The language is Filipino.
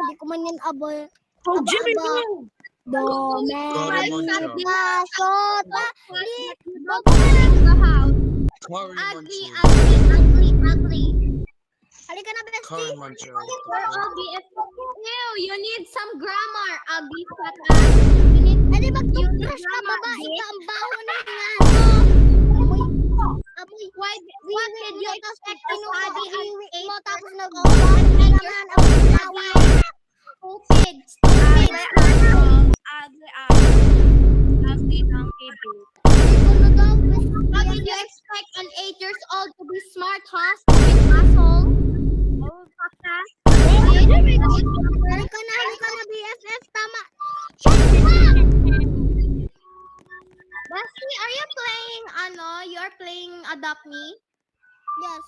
Hindi ko man yan aboy. Oh, Jimmy Aba. Boo! Sota. The house. Ugly. Halika na, bestie. We're all BFF. Ew, you need some grammar. Ugly fata. You need. Edi mag-toothbrush ka, babae ka. Ang baho na nga. Amoy. What did you expect to study at Iwi mo, 8? tapos nag-uwan ka naman. Amoy nawa. Stupid. Ugly donkey boo. Ano daw, How did you expect an 8 years old to be smart, huh? Stupid asshole. Oh, fata. Halika na, BFF. Tama. Shut up! Bestie, are you playing, you're playing Adopt Me? Yes.